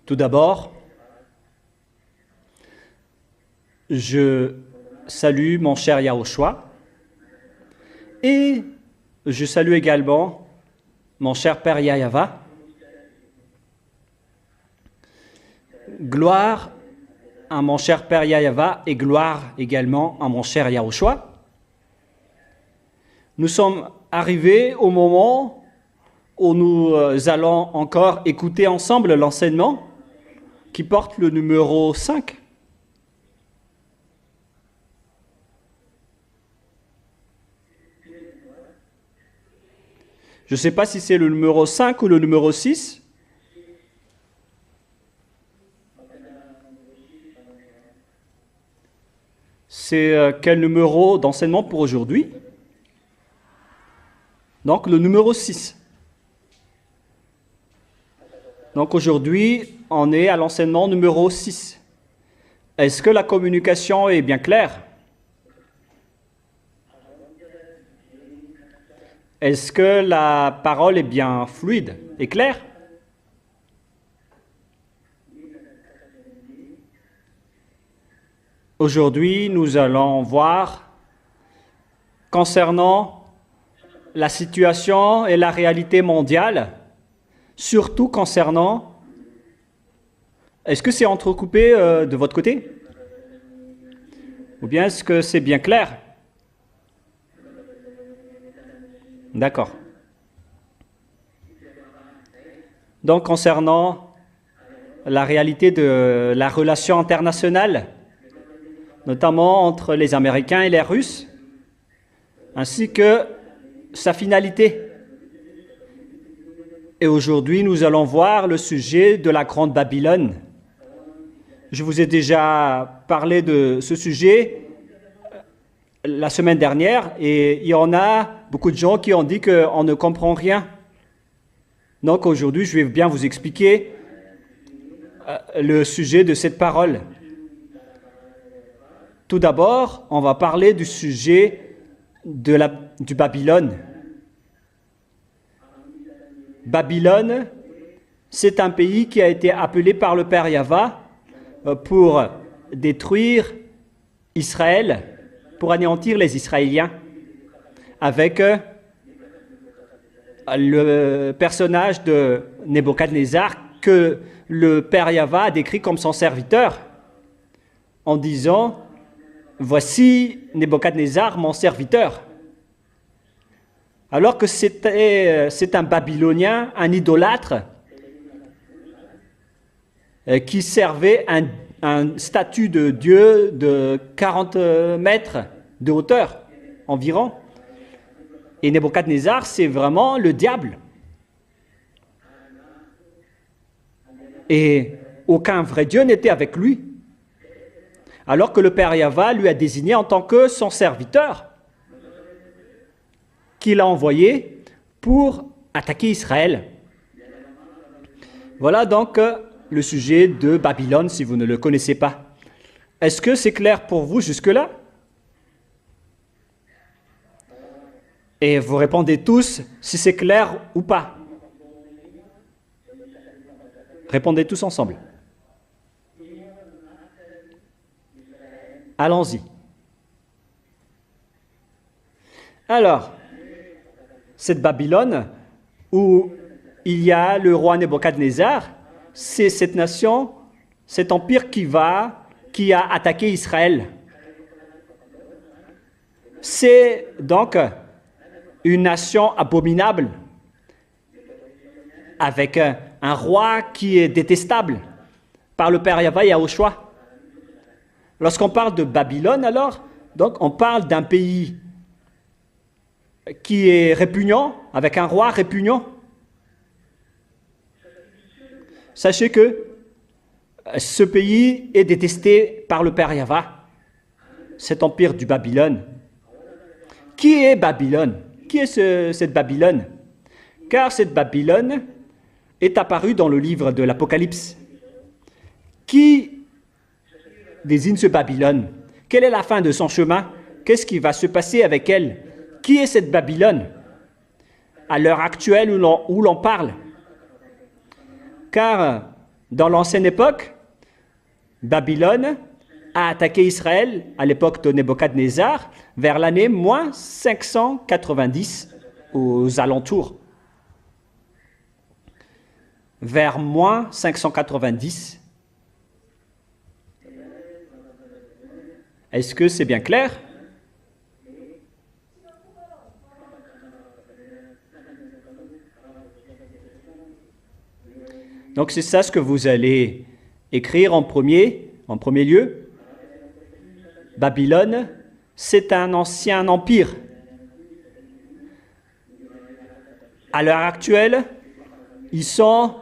Tout d'abord, je salue mon cher Yahushua et je salue également mon cher Père Yahava. Gloire à mon cher Père Yahava et gloire également à mon cher Yahushua. Nous sommes arrivés au moment où nous allons encore écouter ensemble l'enseignement qui porte le numéro 5. Je ne sais pas si c'est le numéro 5 ou le numéro 6. C'est quel numéro d'enseignement pour aujourd'hui? Donc le numéro 6. Donc aujourd'hui, on est à l'enseignement numéro 6. Est-ce que la communication est bien claire? Est-ce que la parole est bien fluide et claire? Aujourd'hui, nous allons voir concernant la situation et la réalité mondiale, surtout concernant... Est-ce que c'est entrecoupé de votre côté? Ou bien est-ce que c'est bien clair? D'accord. Donc, concernant la réalité de la relation internationale, notamment entre les Américains et les Russes, ainsi que sa finalité. Et aujourd'hui, nous allons voir le sujet de la Grande Babylone. Je vous ai déjà parlé de ce sujet la semaine dernière et il y en a beaucoup de gens qui ont dit qu'on ne comprend rien. Donc aujourd'hui, je vais bien vous expliquer le sujet de cette parole. Tout d'abord, on va parler du sujet du Babylone. Babylone, c'est un pays qui a été appelé par le Père Yahva pour détruire Israël, pour anéantir les Israéliens, avec le personnage de Nebuchadnezzar que le Père Yahva a décrit comme son serviteur, en disant « Voici Nebuchadnezzar, mon serviteur ». Alors que c'est un Babylonien, un idolâtre, qui servait un statut de Dieu de 40 mètres de hauteur environ. Et Nebuchadnezzar, c'est vraiment le diable. Et aucun vrai Dieu n'était avec lui. Alors que le Père Yahva lui a désigné en tant que son serviteur, qu'il a envoyé pour attaquer Israël. Voilà donc le sujet de Babylone, si vous ne le connaissez pas. Est-ce que c'est clair pour vous jusque-là? Et vous répondez tous si c'est clair ou pas. Répondez tous ensemble. Allons-y. Alors, cette Babylone, où il y a le roi Nebuchadnezzar, c'est cette nation, cet empire qui a attaqué Israël. C'est donc une nation abominable, avec un roi qui est détestable par le Père Yahva Yahushua. Lorsqu'on parle de Babylone, alors, donc on parle d'un pays qui est répugnant, avec un roi répugnant. Sachez que ce pays est détesté par le Père Yahva, cet empire du Babylone. Qui est Babylone? Qui est cette Babylone? Car cette Babylone est apparue dans le livre de l'Apocalypse. Qui désigne ce Babylone? Quelle est la fin de son chemin? Qu'est-ce qui va se passer avec elle? Qui est cette Babylone à l'heure actuelle où l'on parle? Car dans l'ancienne époque, Babylone a attaqué Israël à l'époque de Nebuchadnezzar vers l'année moins 590 aux alentours. Vers moins 590. Est-ce que c'est bien clair? Donc c'est ça ce que vous allez écrire en premier lieu. Babylone, c'est un ancien empire. À l'heure actuelle, ils sont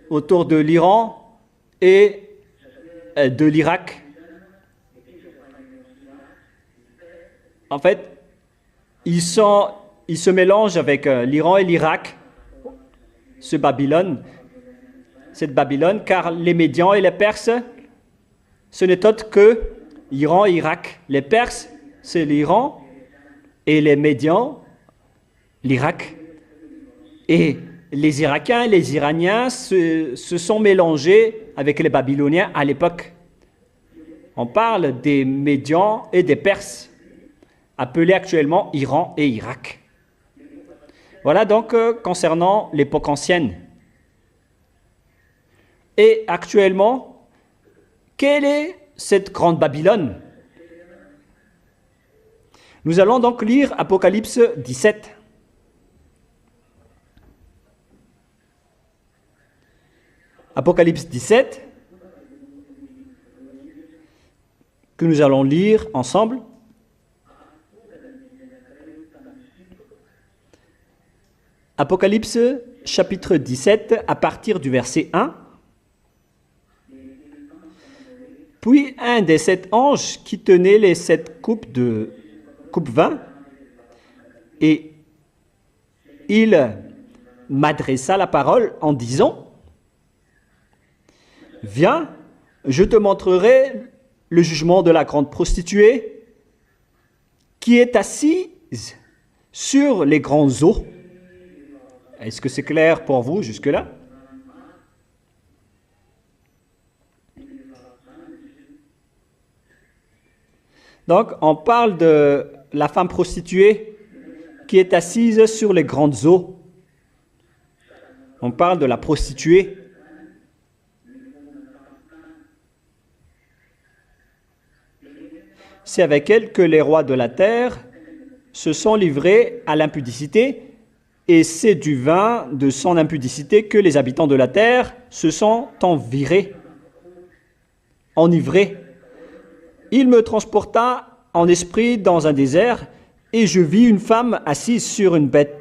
autour de l'Iran et de l'Irak. En fait, ils se mélangent avec l'Iran et l'Irak, cette Babylone, car les Médians et les Perses, ce n'est autre que Iran et Irak. Les Perses, c'est l'Iran, et les Médians, l'Irak. Et les Irakiens et les Iraniens se sont mélangés avec les Babyloniens à l'époque. On parle des Médians et des Perses, appelés actuellement Iran et Irak. Voilà donc concernant l'époque ancienne. Et actuellement, quelle est cette grande Babylone? Nous allons donc lire Apocalypse 17. Apocalypse 17, que nous allons lire ensemble. Apocalypse chapitre 17 à partir du verset 1. Puis un des 7 anges qui tenait les 7 coupes vin, et il m'adressa la parole en disant: Viens, je te montrerai le jugement de la grande prostituée qui est assise sur les grandes eaux. Est-ce que c'est clair pour vous jusque-là? Donc, on parle de la femme prostituée qui est assise sur les grandes eaux. On parle de la prostituée. C'est avec elle que les rois de la terre se sont livrés à l'impudicité, et c'est du vin de son impudicité que les habitants de la terre se sont enivrés. Il me transporta en esprit dans un désert, et je vis une femme assise sur une bête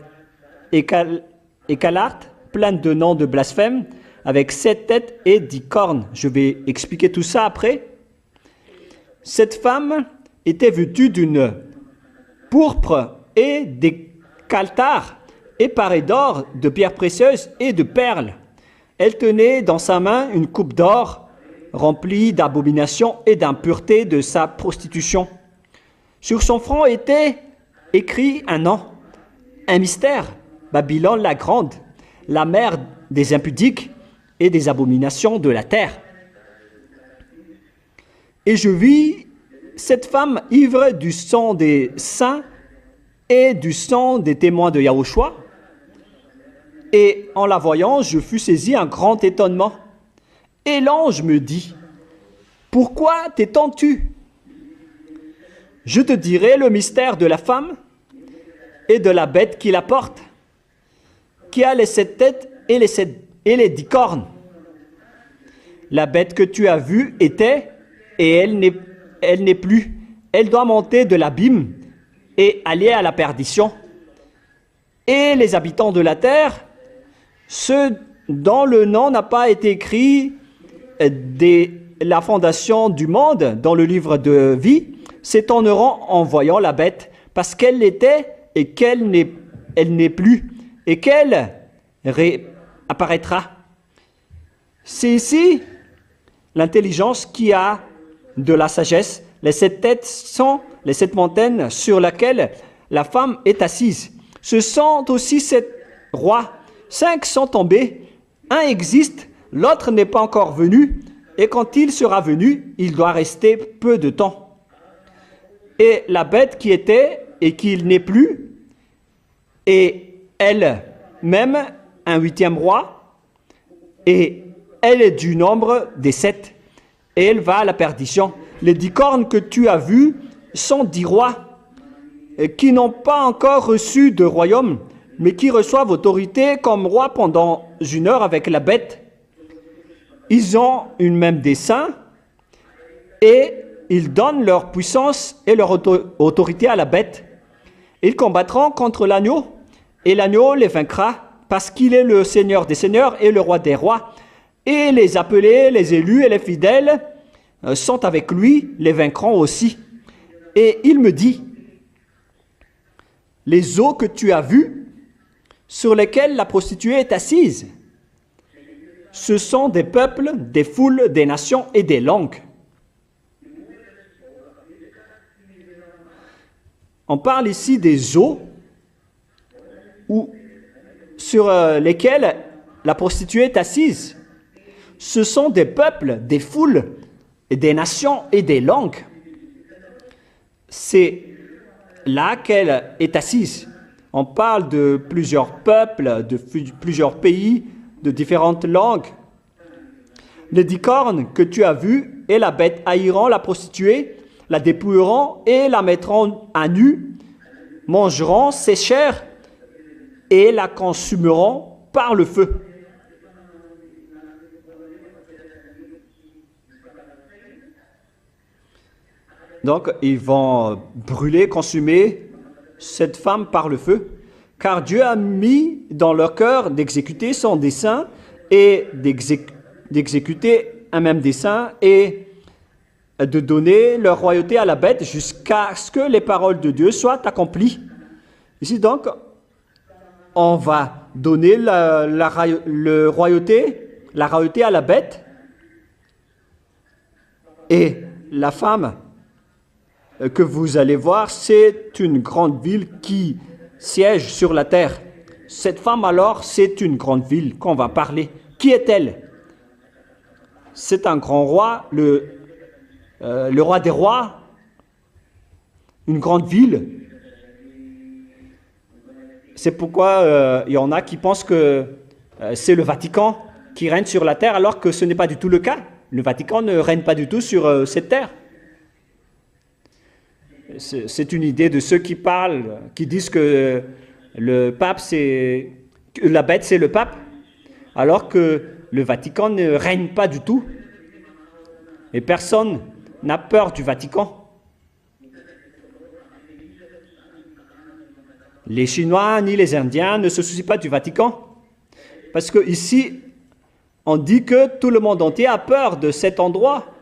écarlate, pleine de noms de blasphème, avec 7 têtes et 10 cornes. Je vais expliquer tout ça après. Cette femme était vêtue d'une pourpre et des caltars, et parée d'or, de pierres précieuses et de perles. Elle tenait dans sa main une coupe d'or remplie d'abominations et d'impuretés de sa prostitution. Sur son front était écrit un nom, un mystère: Babylone la grande, la mère des impudiques et des abominations de la terre. Et je vis cette femme ivre du sang des saints et du sang des témoins de Yahushua. Et en la voyant, je fus saisi un grand étonnement. Et l'ange me dit: Pourquoi t'étonnes-tu? Je te dirai le mystère de la femme et de la bête qui la porte, qui a les 7 têtes et les 10 cornes. La bête que tu as vue était, et elle n'est plus. Elle doit monter de l'abîme et aller à la perdition. Et les habitants de la terre, ceux dont le nom n'a pas été écrit dès la fondation du monde dans le livre de vie, s'étonneront en voyant la bête, parce qu'elle était et qu'elle n'est plus, et qu'elle réapparaîtra. C'est ici l'intelligence qui a de la sagesse. Les 7 têtes sont les 7 montagnes sur lesquelles la femme est assise. Ce sont aussi 7 rois. 5 sont tombés, un existe, l'autre n'est pas encore venu, et quand il sera venu, il doit rester peu de temps. Et la bête qui était et qui n'est plus, et elle-même un 8e roi, et elle est du nombre des 7, et elle va à la perdition. Les 10 cornes que tu as vues sont 10 rois, qui n'ont pas encore reçu de royaume, mais qui reçoivent autorité comme roi pendant 1 heure avec la bête. Ils ont une même dessein et ils donnent leur puissance et leur autorité à la bête. Ils combattront contre l'agneau et l'agneau les vaincra parce qu'il est le Seigneur des seigneurs et le roi des rois. Et les appelés, les élus et les fidèles sont avec lui, les vaincront aussi. Et il me dit, les eaux que tu as vues, sur lesquelles la prostituée est assise, ce sont des peuples, des foules, des nations et des langues. On parle ici des eaux sur lesquelles la prostituée est assise. Ce sont des peuples, des foules, et des nations et des langues. C'est là qu'elle est assise. On parle de plusieurs peuples, de plusieurs pays, de différentes langues. Les 10 cornes que tu as vues et la bête haïront la prostituée, la dépouilleront et la mettront à nu, mangeront ses chairs et la consumeront par le feu. Donc, ils vont brûler, consumer cette femme par le feu, car Dieu a mis dans leur cœur d'exécuter son dessein et d'exécuter un même dessein et de donner leur royauté à la bête jusqu'à ce que les paroles de Dieu soient accomplies. Ici donc, on va donner la royauté à la bête et la femme que vous allez voir, c'est une grande ville qui siège sur la terre. Cette femme alors, c'est une grande ville qu'on va parler. Qui est-elle? C'est un grand roi, le roi des rois, une grande ville. C'est pourquoi il y en a qui pensent que c'est le Vatican qui règne sur la terre, alors que ce n'est pas du tout le cas. Le Vatican ne règne pas du tout sur cette terre. C'est une idée de ceux qui parlent, qui disent que le pape, que la bête, c'est le pape, alors que le Vatican ne règne pas du tout. Et personne n'a peur du Vatican. Les Chinois ni les Indiens ne se soucient pas du Vatican. Parce qu'ici, on dit que tout le monde entier a peur de cet endroit.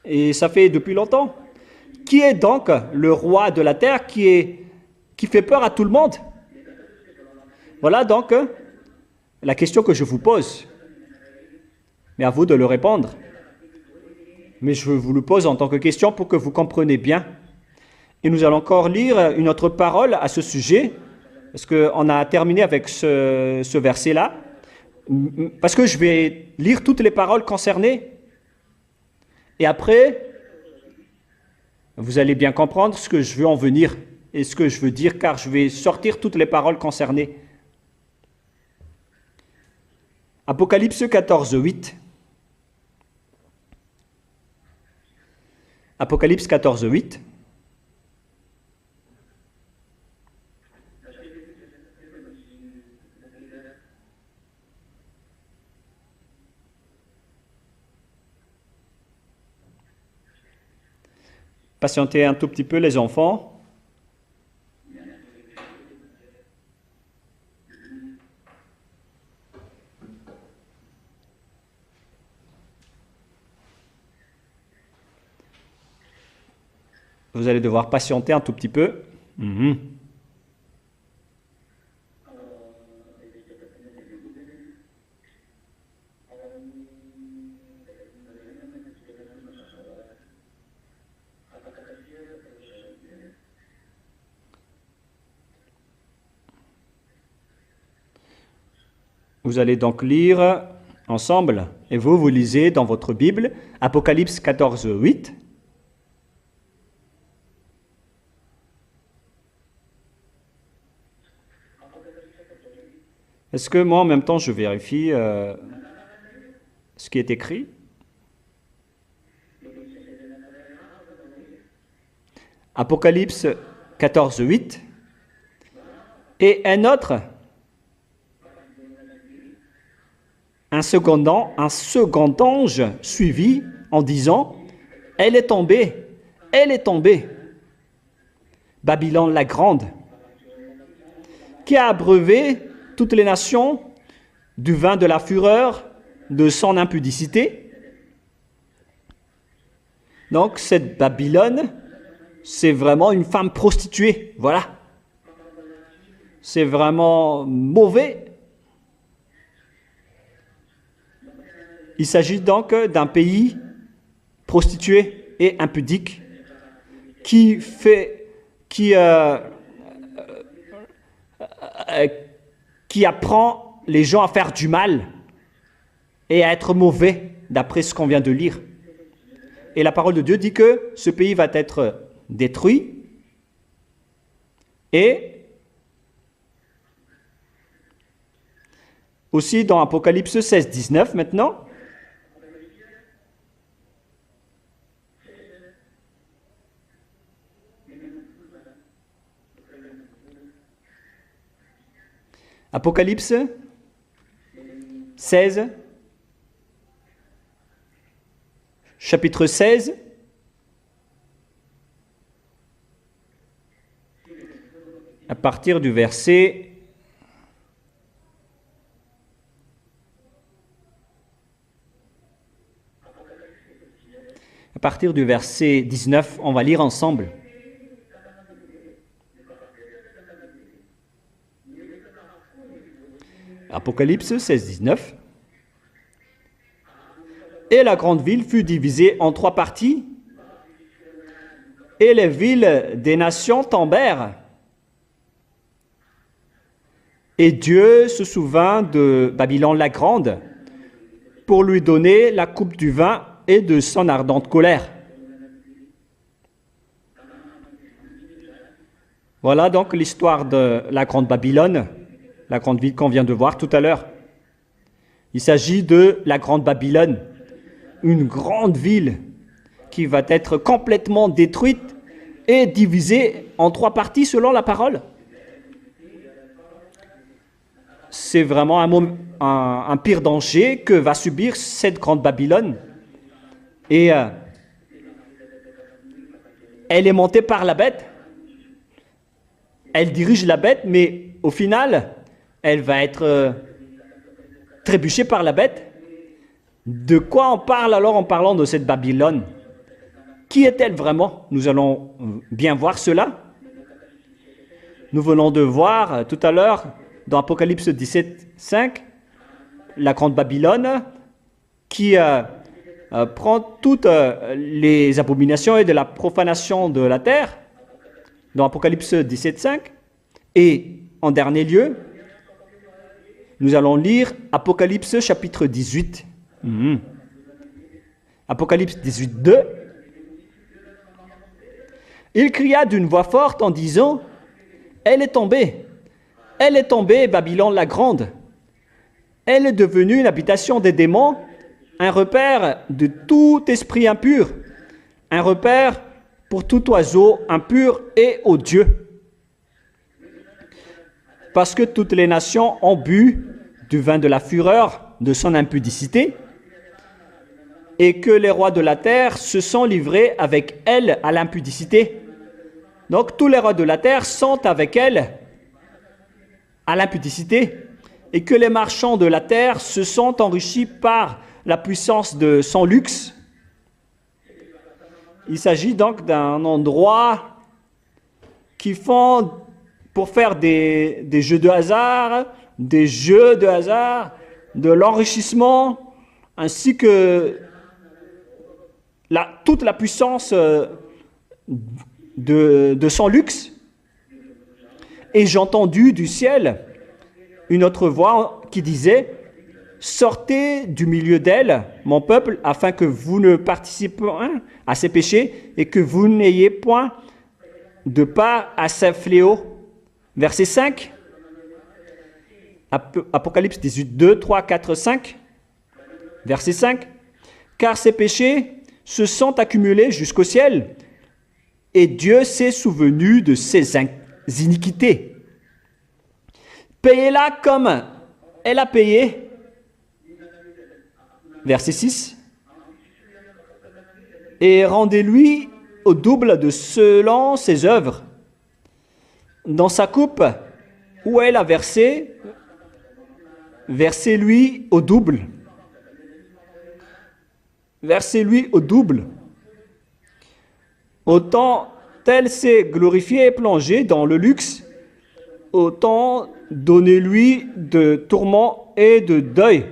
Et ça fait depuis longtemps. Qui est donc le roi de la terre qui fait peur à tout le monde? Voilà donc la question que je vous pose. Mais à vous de le répondre. Mais je vous le pose en tant que question pour que vous compreniez bien. Et nous allons encore lire une autre parole à ce sujet, parce qu'on a terminé avec ce verset-là, parce que je vais lire toutes les paroles concernées. Et après, vous allez bien comprendre ce que je veux en venir et ce que je veux dire, car je vais sortir toutes les paroles concernées. Apocalypse 14, 8. Apocalypse 14, 8. Patientez un tout petit peu les enfants. Vous allez devoir patienter un tout petit peu. Vous allez donc lire ensemble, et vous lisez dans votre Bible, Apocalypse 14, 8. Est-ce que moi, en même temps, je vérifie ce qui est écrit? Apocalypse 14, 8. Et un autre, un second ange suivit en disant, elle est tombée, Babylone la grande, qui a abreuvé toutes les nations du vin de la fureur de son impudicité. Donc cette Babylone, c'est vraiment une femme prostituée, voilà. C'est vraiment mauvais. Il s'agit donc d'un pays prostitué et impudique qui apprend les gens à faire du mal et à être mauvais, d'après ce qu'on vient de lire. Et la parole de Dieu dit que ce pays va être détruit et aussi dans Apocalypse 16, 19 maintenant. Apocalypse 16, chapitre 16, à partir du verset 19, on va lire ensemble. Apocalypse 16, 19. Et la grande ville fut divisée en 3 parties, et les villes des nations tombèrent. Et Dieu se souvint de Babylone la grande pour lui donner la coupe du vin et de son ardente colère. Voilà donc l'histoire de la grande Babylone, la grande ville qu'on vient de voir tout à l'heure. Il s'agit de la grande Babylone, une grande ville qui va être complètement détruite et divisée en 3 parties selon la parole. C'est vraiment un pire danger que va subir cette grande Babylone. Et elle est montée par la bête. Elle dirige la bête, mais au final, elle va être trébuchée par la bête. De quoi on parle alors en parlant de cette Babylone? Qui est-elle vraiment? Nous allons bien voir cela. Nous venons de voir tout à l'heure, dans Apocalypse 17, 5, la grande Babylone qui prend toutes les abominations et de la profanation de la terre, dans Apocalypse 17, 5. Et en dernier lieu, nous allons lire Apocalypse chapitre 18. Apocalypse 18, 2. Il cria d'une voix forte en disant, elle est tombée, Babylone la grande. Elle est devenue une habitation des démons, un repère de tout esprit impur, un repère pour tout oiseau impur et odieux. Parce que toutes les nations ont bu du vin de la fureur de son impudicité, et que les rois de la terre se sont livrés avec elle à l'impudicité. Donc tous les rois de la terre sont avec elle à l'impudicité, et que les marchands de la terre se sont enrichis par la puissance de son luxe. Il s'agit donc d'un endroit qui font pour faire des jeux de hasard, de l'enrichissement, ainsi que toute la puissance de son luxe. Et j'ai entendu du ciel une autre voix qui disait, « Sortez du milieu d'elle, mon peuple, afin que vous ne participiez point à ses péchés et que vous n'ayez point de part à ses fléaux. » Verset 5, Apocalypse 18, 2, 3, 4, 5. Verset 5, « Car ses péchés se sont accumulés jusqu'au ciel, et Dieu s'est souvenu de ses iniquités. Payez-la comme elle a payé. » Verset 6, « Et rendez-lui au double de selon ses œuvres. Dans sa coupe où elle a versé, versez-lui au double. » Versez-lui au double. Autant elle s'est glorifiée et plongée dans le luxe, autant donnez-lui de tourments et de deuil,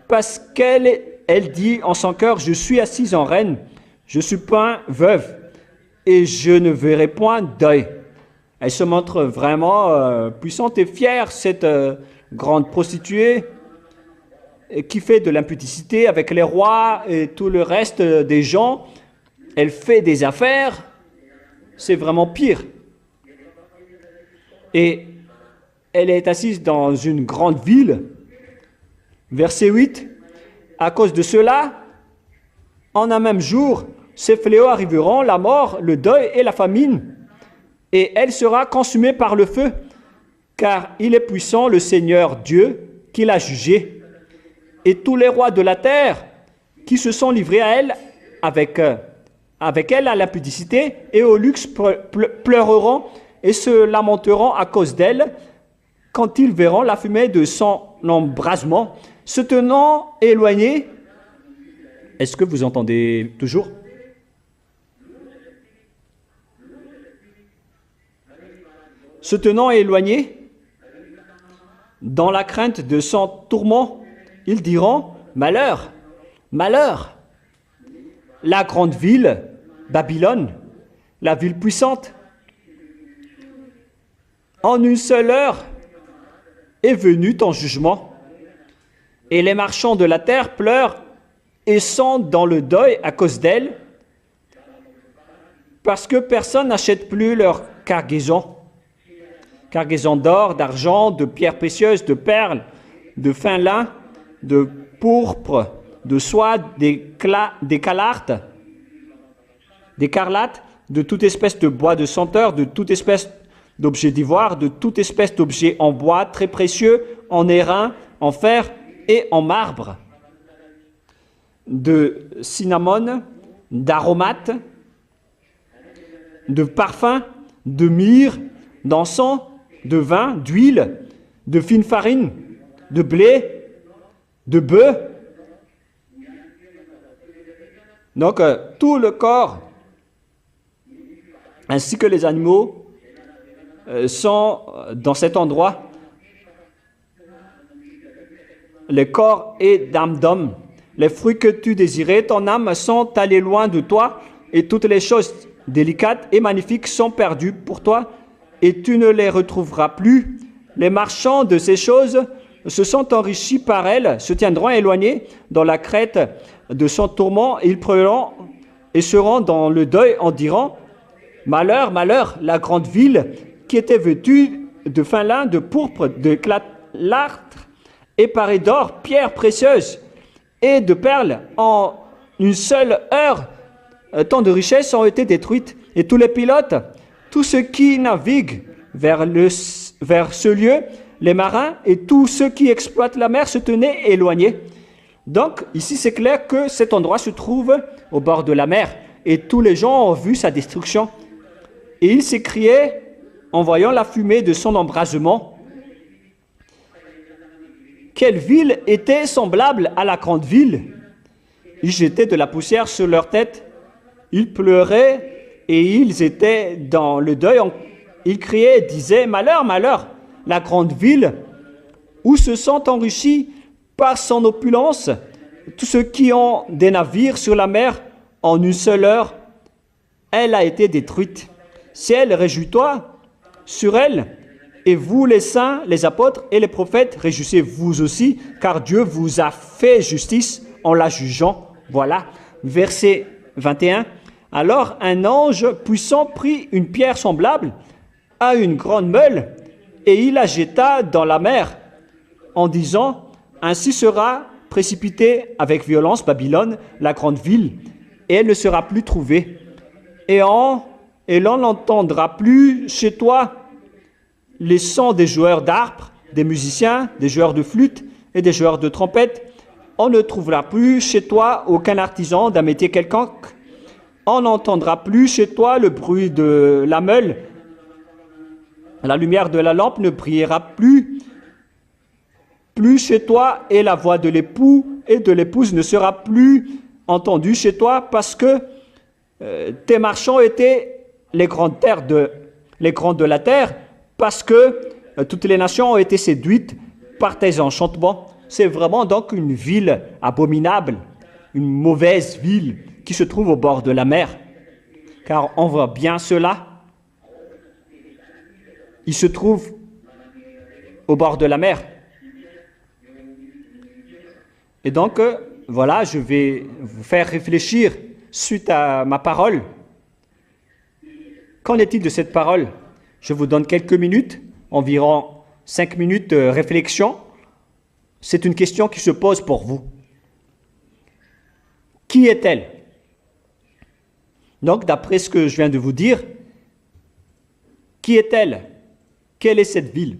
parce qu'elle dit en son cœur, « Je suis assise en reine, je suis point veuve, et je ne verrai point deuil. » Elle se montre vraiment puissante et fière, cette grande prostituée, qui fait de l'impudicité avec les rois et tout le reste des gens. Elle fait des affaires, c'est vraiment pire. Et elle est assise dans une grande ville. Verset 8, « À cause de cela, en un même jour, ces fléaux arriveront, la mort, le deuil et la famine, et elle sera consumée par le feu, car il est puissant le Seigneur Dieu qui l'a jugée. Et tous les rois de la terre qui se sont livrés à elle, avec elle à l'impudicité et au luxe, pleureront et se lamenteront à cause d'elle quand ils verront la fumée de son embrasement, se tenant éloignés. » Est-ce que vous entendez toujours? Se tenant éloignés, dans la crainte de son tourment, ils diront, « Malheur, malheur ! La grande ville, Babylone, la ville puissante, en une seule heure est venu ton jugement. Et les marchands de la terre pleurent et sont dans le deuil à cause d'elle, parce que personne n'achète plus leur cargaison d'or, d'argent, de pierres précieuses, de perles, de fin lin, de pourpre, de soie, d'écarlate, de toute espèce de bois de senteur, de toute espèce d'objets d'ivoire, de toute espèce d'objets en bois très précieux, en airain, en fer et en marbre, de cinnamome, d'aromates, de parfums, de myrrhe, d'encens, de vin, d'huile, de fine farine, de blé, de bœuf. Donc, tout le corps, ainsi que les animaux, sont dans cet endroit. Le corps est d'âme d'homme. Les fruits que tu désirais, ton âme, sont allés loin de toi, et toutes les choses délicates et magnifiques sont perdues pour toi, et tu ne les retrouveras plus. Les marchands de ces choses se sont enrichis par elles, se tiendront éloignés dans la crête de son tourment, et ils pleureront et seront dans le deuil en dirant, « Malheur, malheur, la grande ville qui était vêtue de fin lin, de pourpre, d'éclâtre et parée d'or, pierres précieuses et de perles. En une seule heure, tant de richesses ont été détruites, et tous les pilotes, tous ceux qui naviguent vers ce lieu, les marins et tous ceux qui exploitent la mer se tenaient éloignés. » Donc, ici, c'est clair que cet endroit se trouve au bord de la mer, et tous les gens ont vu sa destruction. Et ils s'écriaient en voyant la fumée de son embrasement, « Quelle ville était semblable à la grande ville ?» Ils jetaient de la poussière sur leur tête, ils pleuraient et ils étaient dans le deuil. Ils criaient et disaient, « Malheur, malheur, la grande ville, où se sont enrichis par son opulence tous ceux qui ont des navires sur la mer. En une seule heure, elle a été détruite. Ciel, réjouis-toi sur elle, Et vous, les saints, les apôtres et les prophètes, réjouissez-vous aussi, car Dieu vous a fait justice en la jugeant. Voilà. Verset 21. Alors un ange puissant prit une pierre semblable à une grande meule et il la jeta dans la mer en disant, ainsi sera précipitée avec violence Babylone, la grande ville, et elle ne sera plus trouvée. Et l'on n'entendra plus chez toi les sons des joueurs d'arpes, des musiciens, des joueurs de flûte et des joueurs de trompette. On ne trouvera plus chez toi aucun artisan d'un métier quelconque. On n'entendra plus chez toi le bruit de la meule. La lumière de la lampe ne brillera plus chez toi, et la voix de l'époux et de l'épouse ne sera plus entendue chez toi, parce que tes marchands étaient les grands de la terre, parce que toutes les nations ont été séduites par tes enchantements. C'est vraiment donc une ville abominable, une mauvaise ville qui se trouve au bord de la mer. Car on voit bien cela. Il se trouve au bord de la mer. Et donc, voilà, je vais vous faire réfléchir suite à ma parole. Qu'en est-il de cette parole? Je vous donne quelques minutes, environ 5 minutes de réflexion. C'est une question qui se pose pour vous. Qui est-elle? Donc, d'après ce que je viens de vous dire, qui est-elle? Quelle est cette ville?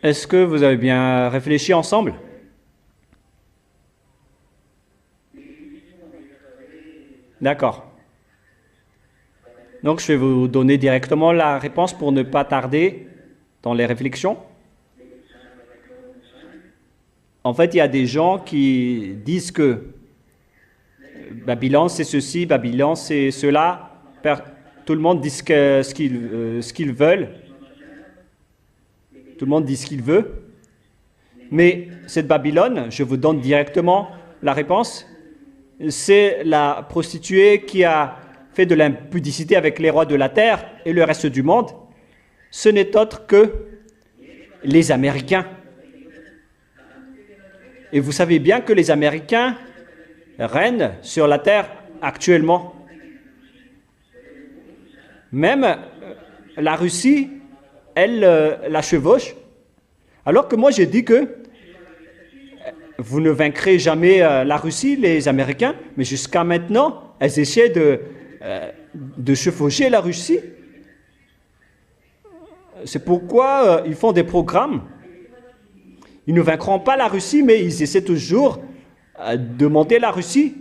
Est-ce que vous avez bien réfléchi ensemble? D'accord. Donc, je vais vous donner directement la réponse pour ne pas tarder dans les réflexions. En fait, il y a des gens qui disent que Babylone, c'est ceci, Babylone, c'est cela. Tout le monde dit ce qu'ils veulent. Tout le monde dit ce qu'il veut. Mais cette Babylone, je vous donne directement la réponse, c'est la prostituée qui a fait de l'impudicité avec les rois de la terre et le reste du monde. Ce n'est autre que les Américains. Et vous savez bien que les Américains règnent sur la terre actuellement. Même la Russie, elle la chevauche. Alors que moi, j'ai dit que vous ne vaincrez jamais la Russie, les Américains, mais jusqu'à maintenant, elles essaient de chevaucher la Russie. C'est pourquoi ils font des programmes. Ils ne vaincront pas la Russie, mais ils essaient toujours de monter la Russie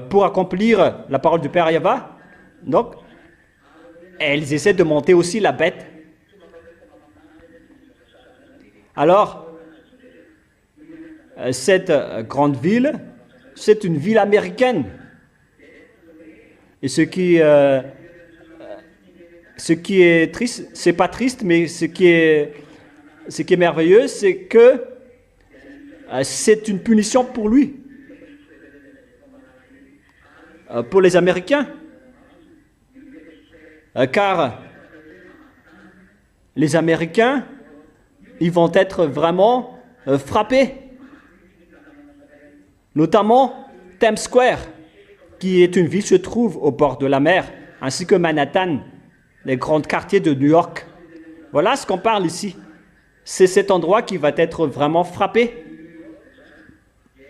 pour accomplir la parole du Père Yahva. Donc, elles essaient de monter aussi la bête. Alors, cette grande ville, c'est une ville américaine. Et ce qui est triste, c'est pas triste, mais ce qui est merveilleux, c'est que c'est une punition pour lui, pour les Américains. Car les Américains, ils vont être vraiment frappés. Notamment Times Square, qui est une ville qui se trouve au bord de la mer, ainsi que Manhattan, les grands quartiers de New York. Voilà ce qu'on parle ici. C'est cet endroit qui va être vraiment frappé.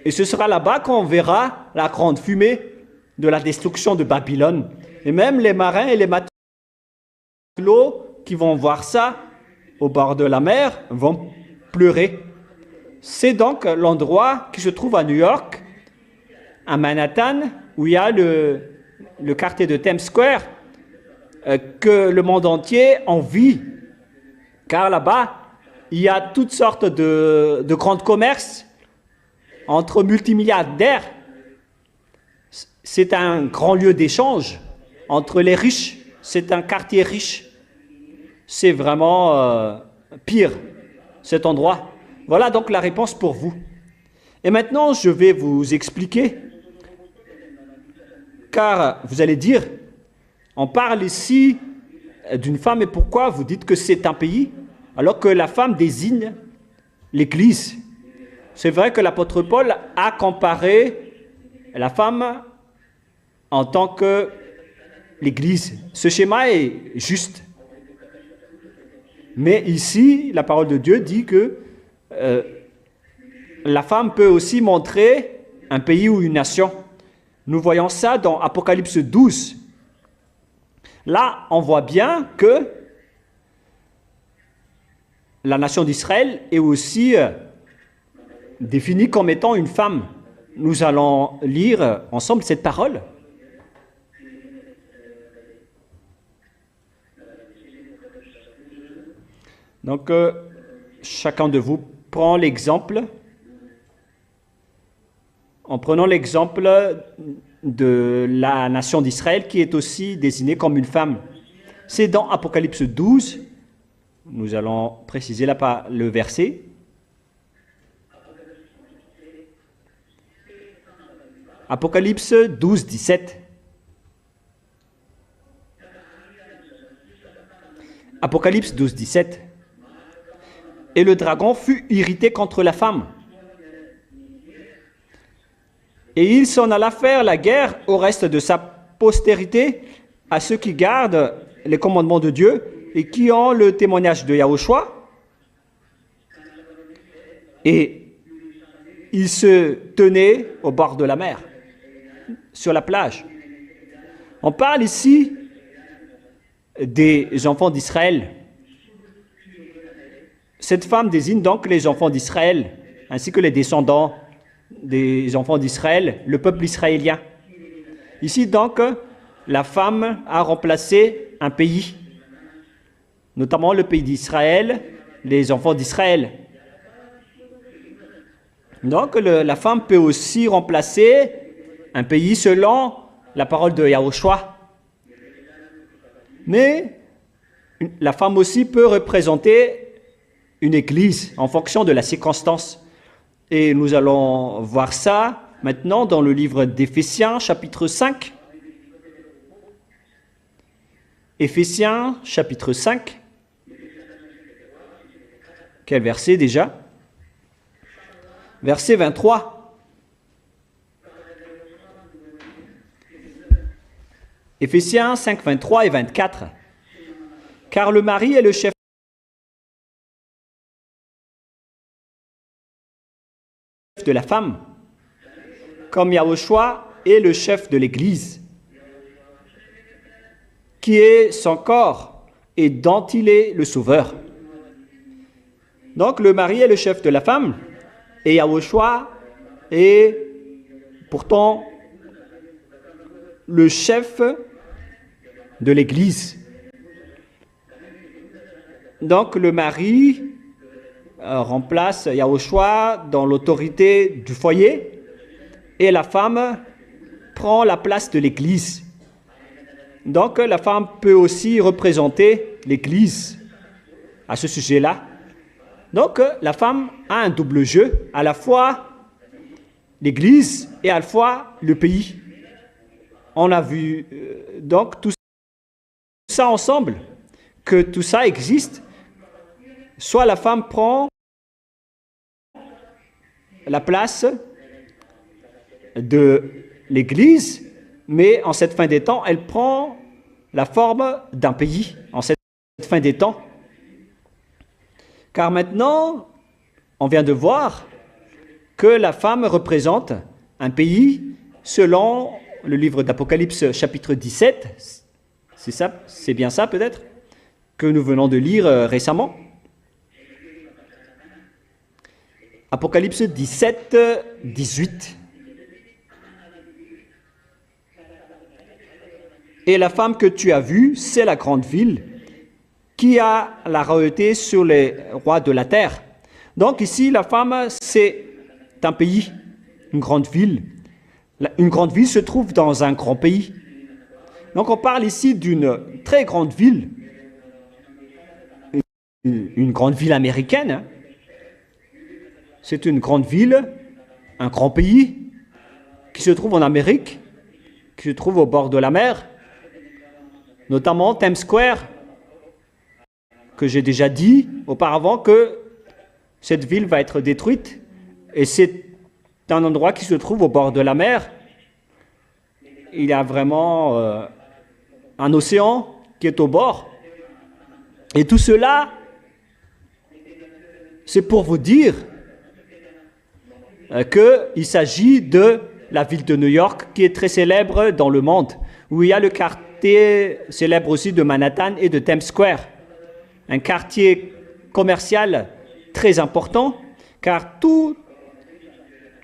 Et ce sera là-bas qu'on verra la grande fumée de la destruction de Babylone. Et même les marins et les matelots qui vont voir ça au bord de la mer vont pleurer. C'est donc l'endroit qui se trouve à New York, à Manhattan, où il y a le quartier de Times Square, que le monde entier envie. Car là-bas, il y a toutes sortes de grands commerces entre multimilliardaires. C'est un grand lieu d'échange entre les riches. C'est un quartier riche. C'est vraiment pire, cet endroit. Voilà donc la réponse pour vous. Et maintenant, je vais vous expliquer, car vous allez dire, on parle ici d'une femme, et pourquoi vous dites que c'est un pays, alors que la femme désigne l'Église. C'est vrai que l'apôtre Paul a comparé la femme en tant que l'Église. Ce schéma est juste. Mais ici, la parole de Dieu dit que la femme peut aussi montrer un pays ou une nation. Nous voyons ça dans Apocalypse 12. Là, on voit bien que la nation d'Israël est aussi définie comme étant une femme. Nous allons lire ensemble cette parole. Donc, chacun de vous prend l'exemple. En prenant l'exemple de la nation d'Israël qui est aussi désignée comme une femme. C'est dans Apocalypse 12. Nous allons préciser là le verset. Apocalypse 12, 17. Apocalypse 12, 17. Et le dragon fut irrité contre la femme. Et il s'en alla faire la guerre au reste de sa postérité, à ceux qui gardent les commandements de Dieu et qui ont le témoignage de Yahushua. Et il se tenait au bord de la mer, sur la plage. On parle ici des enfants d'Israël. Cette femme désigne donc les enfants d'Israël, ainsi que les descendants des enfants d'Israël, le peuple israélien. Ici donc, la femme a remplacé un pays, notamment le pays d'Israël, les enfants d'Israël. Donc, la femme peut aussi remplacer un pays selon la parole de Yahushua. Mais la femme aussi peut représenter une église en fonction de la circonstance. Et nous allons voir ça maintenant dans le livre d'Éphésiens, chapitre 5. Éphésiens, chapitre 5. Quel verset déjà? Verset 23. Éphésiens 5, 23 et 24. Car le mari est le chef de la femme, comme Yahushua est le chef de l'Église, qui est son corps et dont il est le sauveur. Donc le mari est le chef de la femme et Yahushua est pourtant le chef de l'Église. Donc le mari remplace Yahushua dans l'autorité du foyer et la femme prend la place de l'Église. Donc la femme peut aussi représenter l'Église à ce sujet-là. Donc la femme a un double jeu, à la fois l'Église et à la fois le pays. On a vu donc tout ça ensemble, que tout ça existe. Soit la femme prend la place de l'Église, mais en cette fin des temps, elle prend la forme d'un pays, en cette fin des temps. Car maintenant, on vient de voir que la femme représente un pays selon le livre d'Apocalypse chapitre 17. C'est ça, c'est bien ça peut-être, que nous venons de lire récemment. Apocalypse 17, 18. Et la femme que tu as vue, c'est la grande ville qui a la royauté sur les rois de la terre. Donc ici, la femme, c'est un pays, une grande ville. Une grande ville se trouve dans un grand pays. Donc on parle ici d'une très grande ville, une grande ville américaine. C'est une grande ville, un grand pays qui se trouve en Amérique, qui se trouve au bord de la mer, notamment Times Square, que j'ai déjà dit auparavant que cette ville va être détruite et c'est un endroit qui se trouve au bord de la mer. Il y a vraiment un océan qui est au bord. Et tout cela, c'est pour vous dire qu'il s'agit de la ville de New York qui est très célèbre dans le monde, où il y a le quartier célèbre aussi de Manhattan et de Times Square, un quartier commercial très important, car tous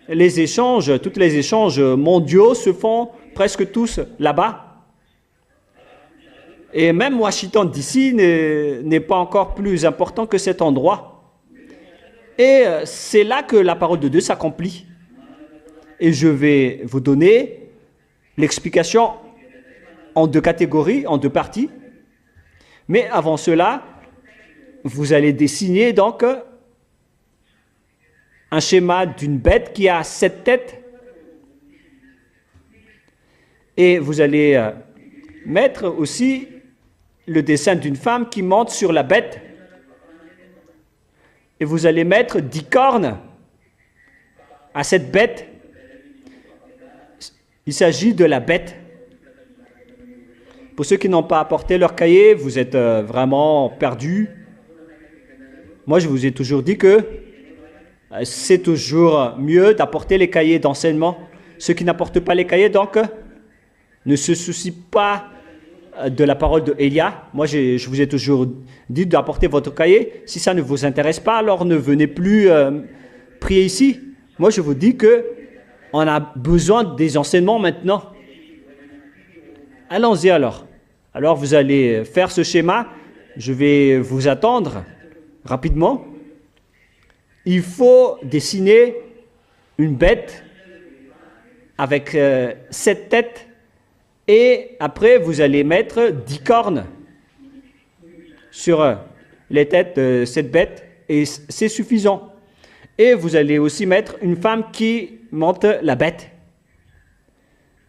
les échanges mondiaux se font presque tous là-bas. Et même Washington DC n'est pas encore plus important que cet endroit. Et c'est là que la parole de Dieu s'accomplit. Et je vais vous donner l'explication en deux catégories, en deux parties. Mais avant cela, vous allez dessiner donc un schéma d'une bête qui a 7 têtes. Et vous allez mettre aussi le dessin d'une femme qui monte sur la bête. Et vous allez mettre 10 cornes à cette bête. Il s'agit de la bête. Pour ceux qui n'ont pas apporté leur cahier, vous êtes vraiment perdus. Moi, je vous ai toujours dit que c'est toujours mieux d'apporter les cahiers d'enseignement. Ceux qui n'apportent pas les cahiers, donc, ne se soucient pas de la parole de Elia. Moi, je vous ai toujours dit d'apporter votre cahier. Si ça ne vous intéresse pas, alors ne venez plus prier ici. Moi, je vous dis que on a besoin des enseignements maintenant. Allons-y alors. Alors vous allez faire ce schéma. Je vais vous attendre rapidement. Il faut dessiner une bête avec 7 têtes et après vous allez mettre 10 cornes sur les têtes de cette bête et c'est suffisant. Et vous allez aussi mettre une femme qui monte la bête.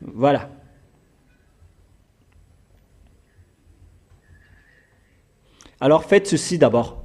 Voilà. Alors faites ceci d'abord.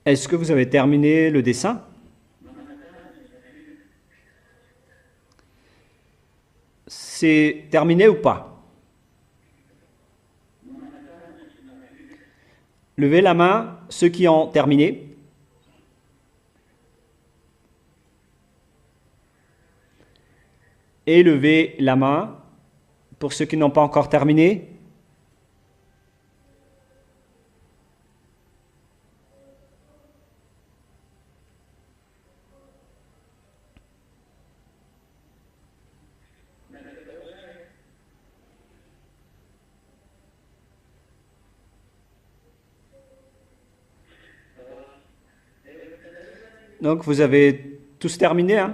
Est-ce que vous avez terminé le dessin? C'est terminé ou pas? Levez la main, ceux qui ont terminé. Et levez la main pour ceux qui n'ont pas encore terminé. Donc vous avez tous terminé, hein?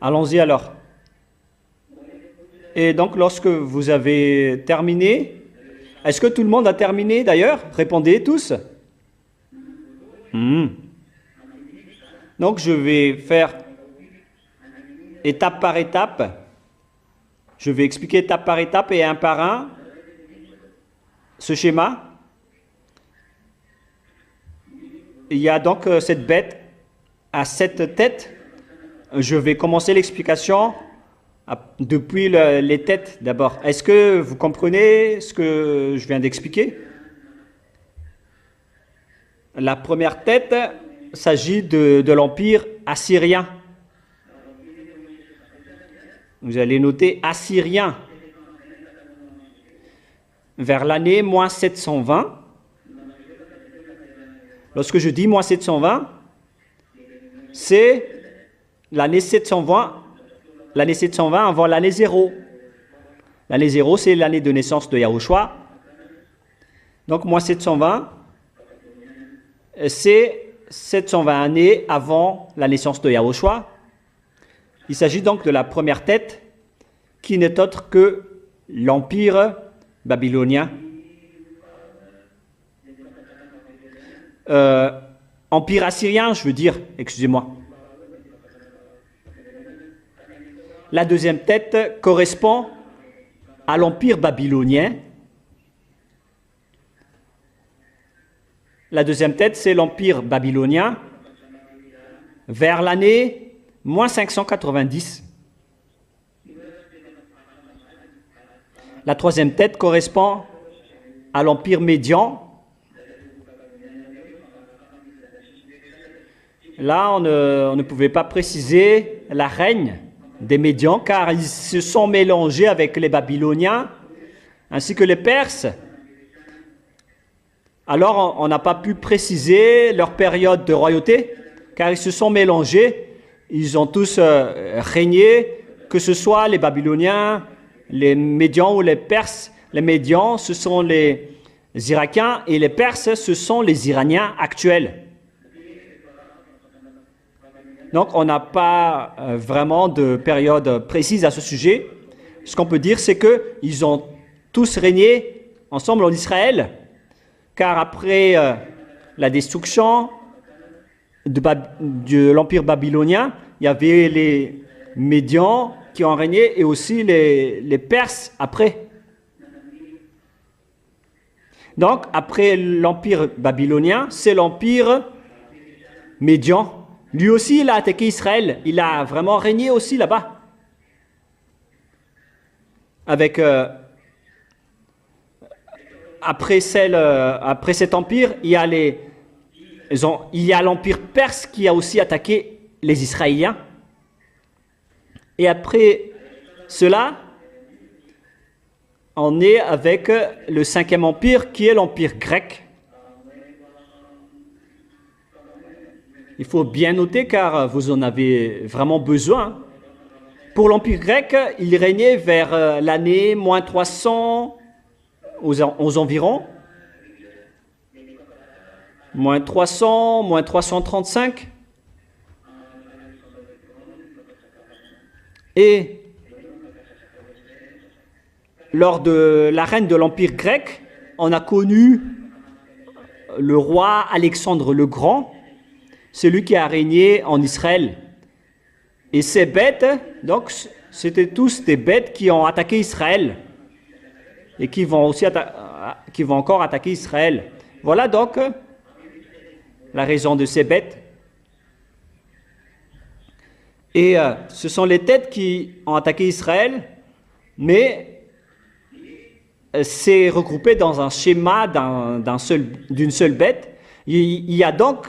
Allons-y alors. Et donc lorsque vous avez terminé, est-ce que tout le monde a terminé d'ailleurs? Répondez tous. Donc je vais faire étape par étape. Je vais expliquer étape par étape et un par un ce schéma. Il y a donc cette bête à 7 têtes. Je vais commencer l'explication depuis les têtes d'abord. Est-ce que vous comprenez ce que je viens d'expliquer? La première tête s'agit de l'Empire assyrien. Vous allez noter assyrien. Vers l'année moins 720. Lorsque je dis moins 720, c'est l'année 720 avant l'année 0. L'année 0, c'est l'année de naissance de Yahushua. Donc, moins 720, c'est 720 années avant la naissance de Yahushua. Il s'agit donc de la première tête qui n'est autre que l'Empire babylonien. Empire assyrien, je veux dire, excusez-moi. La deuxième tête correspond à l'Empire babylonien. La deuxième tête, c'est l'Empire babylonien vers l'année moins 590. La troisième tête correspond à l'Empire médian. Là, on ne pouvait pas préciser la règne des Médians car ils se sont mélangés avec les Babyloniens ainsi que les Perses. Alors, on n'a pas pu préciser leur période de royauté car ils se sont mélangés. Ils ont tous régné, que ce soit les Babyloniens, les Médians ou les Perses. Les Médians, ce sont les Irakiens et les Perses, ce sont les Iraniens actuels. Donc, on n'a pas vraiment de période précise à ce sujet. Ce qu'on peut dire, c'est qu'ils ont tous régné ensemble en Israël, car après la destruction de l'Empire babylonien, il y avait les Médians qui ont régné et aussi les Perses après. Donc, après l'Empire babylonien, c'est l'Empire médian. Lui aussi, il a attaqué Israël. Il a vraiment régné aussi là-bas. Avec, après cet empire, il y a l'empire perse qui a aussi attaqué les Israéliens. Et après cela, on est avec le 5e empire qui est l'empire grec. Il faut bien noter car vous en avez vraiment besoin. Pour l'Empire grec, il régnait vers l'année moins 300 aux environs. Moins 300, moins 335. Et lors de la règne de l'Empire grec, on a connu le roi Alexandre le Grand. C'est lui qui a régné en Israël. Et ces bêtes, donc, c'était tous des bêtes qui ont attaqué Israël et qui vont encore attaquer Israël. Voilà donc la raison de ces bêtes. Et ce sont les têtes qui ont attaqué Israël, mais c'est regroupé dans un schéma d'une seule bête. Il y a donc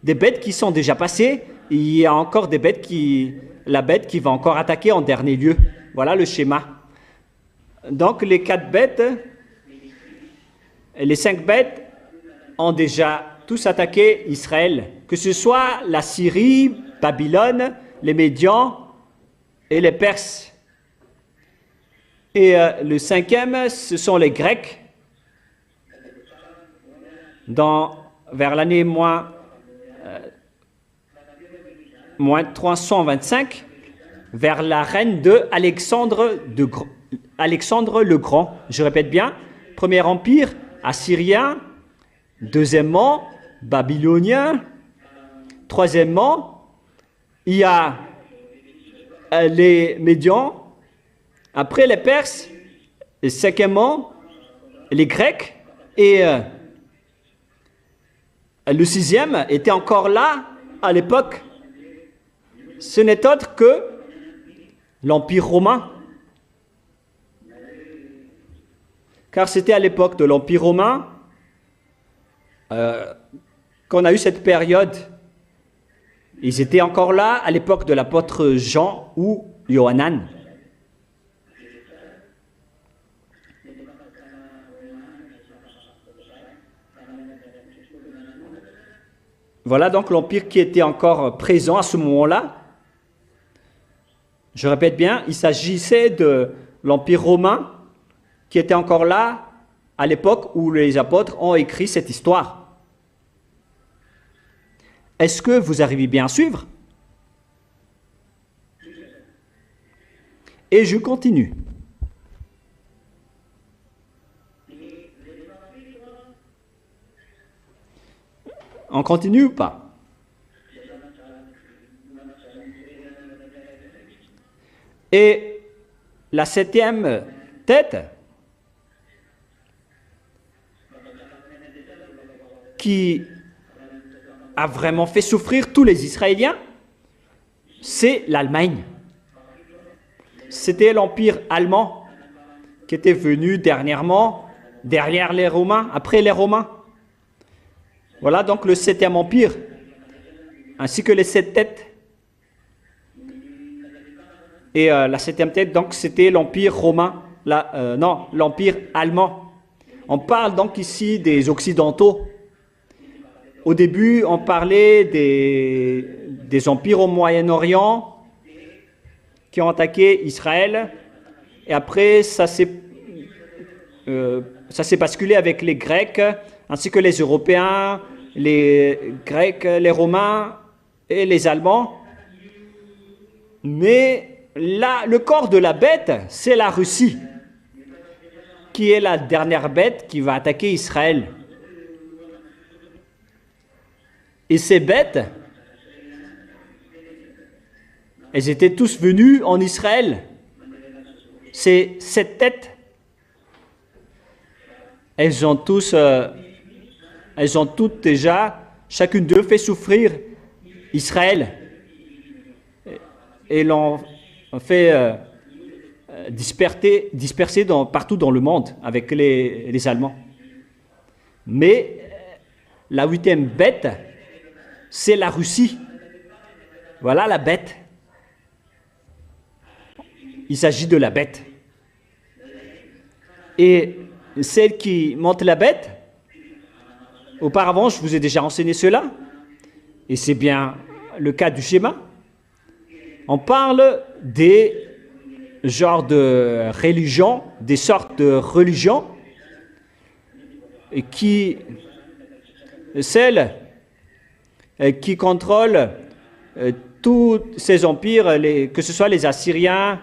des bêtes qui sont déjà passées, il y a encore des bêtes la bête qui va encore attaquer en dernier lieu. Voilà le schéma. Donc les 4 bêtes, les 5 bêtes ont déjà tous attaqué Israël, que ce soit la Syrie, Babylone, les Médians et les Perses. Et le 5e, ce sont les Grecs. Vers l'année moins 325, vers la règne de Alexandre le Grand. Je répète bien, premier empire assyrien, deuxièmement babylonien, troisièmement il y a les Médians, après les Perses, et cinquièmement les Grecs, et le 6e était encore là à l'époque. Ce n'est autre que l'Empire romain. Car c'était à l'époque de l'Empire romain qu'on a eu cette période. Ils étaient encore là à l'époque de l'apôtre Jean ou Yohanan. Voilà donc l'empire qui était encore présent à ce moment-là. Je répète bien, il s'agissait de l'Empire romain qui était encore là à l'époque où les apôtres ont écrit cette histoire. Est-ce que vous arrivez bien à suivre? Et je continue. On continue ou pas? Et la 7e tête, qui a vraiment fait souffrir tous les Israéliens, c'est l'Allemagne. C'était l'Empire allemand qui était venu dernièrement derrière les Romains, après les Romains. Voilà donc le 7e empire, ainsi que les 7 têtes. Et la 7e tête, donc, c'était l'empire romain, non, l'empire allemand. On parle donc ici des Occidentaux. Au début, on parlait des empires au Moyen-Orient qui ont attaqué Israël. Et après, ça s'est basculé avec les Grecs, ainsi que les Européens, les Grecs, les Romains et les Allemands. Mais là, le corps de la bête, c'est la Russie, qui est la dernière bête qui va attaquer Israël. Et ces bêtes, elles étaient tous venues en Israël. Ces 7 têtes, elles ont toutes déjà, chacune d'eux fait souffrir Israël. Et l'ont fait disperser partout dans le monde avec les Allemands. Mais la 8e bête, c'est la Russie. Voilà la bête. Il s'agit de la bête. Et celle qui monte la bête, auparavant, je vous ai déjà enseigné cela, et c'est bien le cas du schéma. On parle des genres de religions, des sortes de religions, celles qui contrôlent tous ces empires, que ce soit les Assyriens,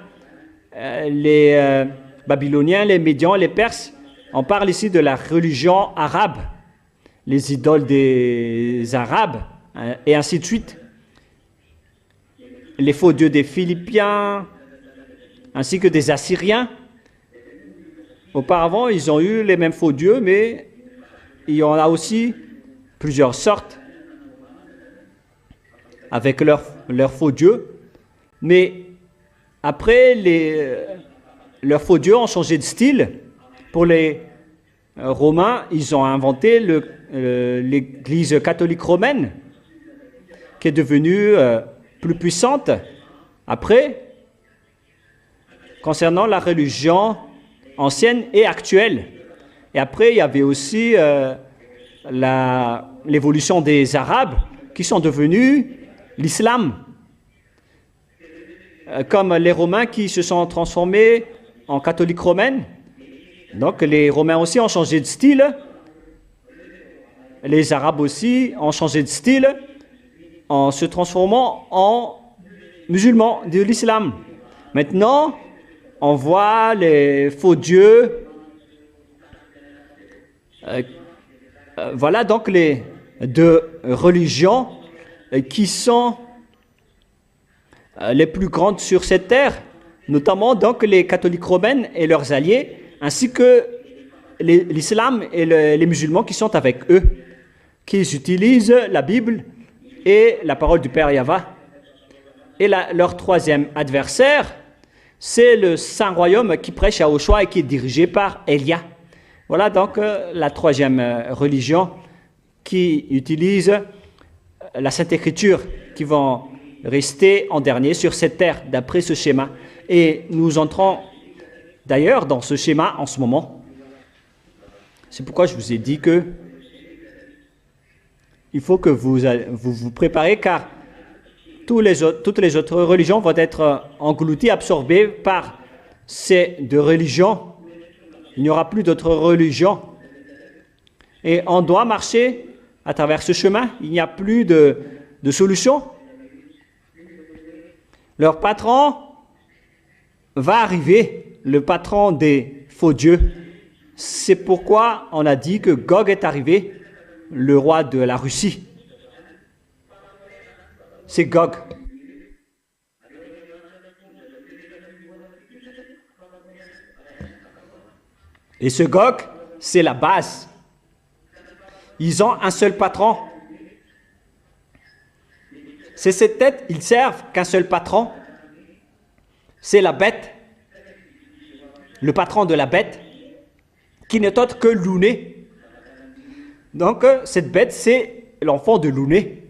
les Babyloniens, les Médians, les Perses. On parle ici de la religion arabe, les idoles des Arabes, et ainsi de suite. Les faux dieux des Philippiens, ainsi que des Assyriens. Auparavant, ils ont eu les mêmes faux dieux, mais il y en a aussi plusieurs sortes avec leurs faux dieux. Mais après, leurs faux dieux ont changé de style. Pour les Romains, ils ont inventé l'Église catholique romaine, qui est devenue plus puissante. Après, concernant la religion ancienne et actuelle. Et après, il y avait aussi l'évolution des Arabes qui sont devenus l'islam. Comme les Romains qui se sont transformés en catholiques romaines. Donc les Romains aussi ont changé de style. Les Arabes aussi ont changé de style en se transformant en musulmans de l'islam. Maintenant, on voit les faux dieux. Voilà donc les deux religions qui sont les plus grandes sur cette terre, notamment donc les catholiques romaines et leurs alliés, ainsi que l'islam et les musulmans qui sont avec eux, qui utilisent la Bible et la parole du Père Yahva. Et leur troisième adversaire, c'est le Saint-Royaume qui prêche à Yahushua et qui est dirigé par Élia. Voilà donc la troisième religion qui utilise la Sainte Écriture, qui vont rester en dernier sur cette terre, d'après ce schéma. Et nous entrons d'ailleurs dans ce schéma en ce moment. C'est pourquoi je vous ai dit que il faut que vous vous préparez, car toutes les autres religions vont être englouties, absorbées par ces deux religions. Il n'y aura plus d'autres religions. Et on doit marcher à travers ce chemin. Il n'y a plus de solution. Leur patron va arriver, le patron des faux dieux. C'est pourquoi on a dit que Gog est arrivé, le roi de la Russie. C'est Gog. Et ce Gog, c'est la base. Ils ont un seul patron. C'est cette tête, ils servent qu'un seul patron. C'est la bête. Le patron de la bête, qui n'est autre que Louné. Donc, cette bête, c'est l'enfant de Louné.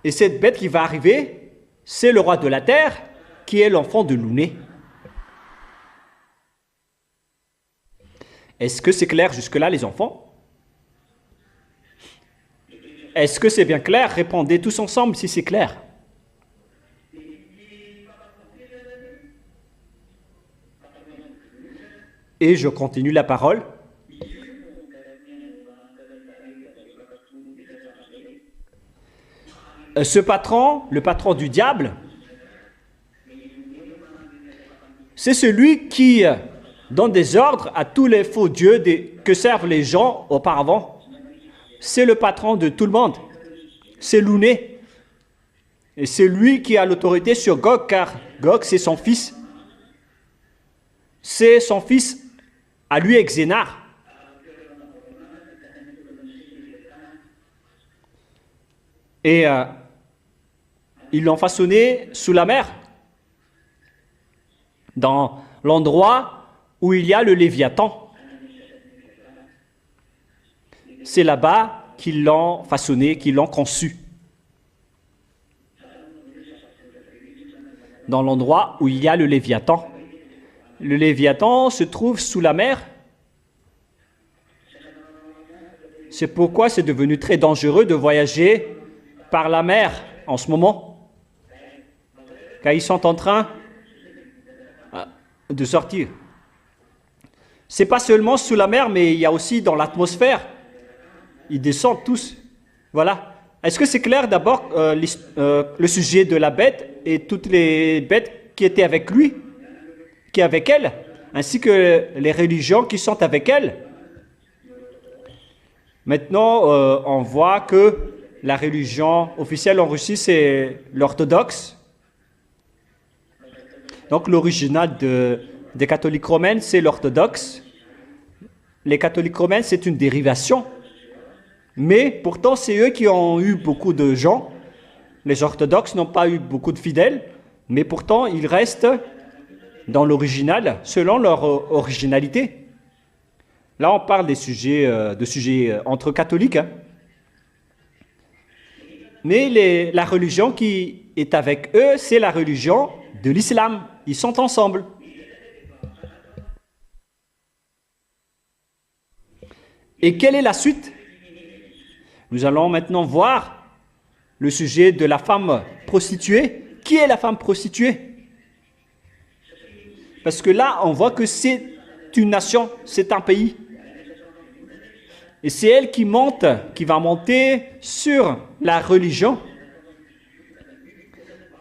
Et cette bête qui va arriver, c'est le roi de la terre, qui est l'enfant de Louné. Est-ce que c'est clair jusque-là, les enfants? Est-ce que c'est bien clair? Répondez tous ensemble si c'est clair. Et je continue la parole. Ce patron, le patron du diable, c'est celui qui donne des ordres à tous les faux dieux que servent les gens auparavant. C'est le patron de tout le monde. C'est Louné. Et c'est lui qui a l'autorité sur Gog, car Gog, c'est son fils. C'est son fils à lui, Exénar. Et ils l'ont façonné sous la mer, dans l'endroit où il y a le Léviathan. C'est là-bas qu'ils l'ont façonné, qu'ils l'ont conçu. Dans l'endroit où il y a le Léviathan. Le Léviathan se trouve sous la mer. C'est pourquoi c'est devenu très dangereux de voyager par la mer en ce moment. Car ils sont en train de sortir. C'est pas seulement sous la mer, mais il y a aussi dans l'atmosphère. Ils descendent tous. Voilà. Est-ce que c'est clair d'abord le sujet de la bête et toutes les bêtes qui étaient avec lui, qui est avec elle, ainsi que les religions qui sont avec elle? Maintenant, on voit que la religion officielle en Russie, c'est l'orthodoxe. Donc l'original des catholiques romains, c'est l'orthodoxe. Les catholiques romains, c'est une dérivation. Mais pourtant, c'est eux qui ont eu beaucoup de gens. Les orthodoxes n'ont pas eu beaucoup de fidèles, mais pourtant, ils restent dans l'original, selon leur originalité. Là, on parle des sujets, de sujets entre catholiques. Hein. Mais la religion qui est avec eux, c'est la religion de l'islam. Ils sont ensemble. Et quelle est la suite? Nous allons maintenant voir le sujet de la femme prostituée. Qui est la femme prostituée? Parce que là, on voit que c'est une nation, c'est un pays. Et c'est elle qui monte, qui va monter sur la religion.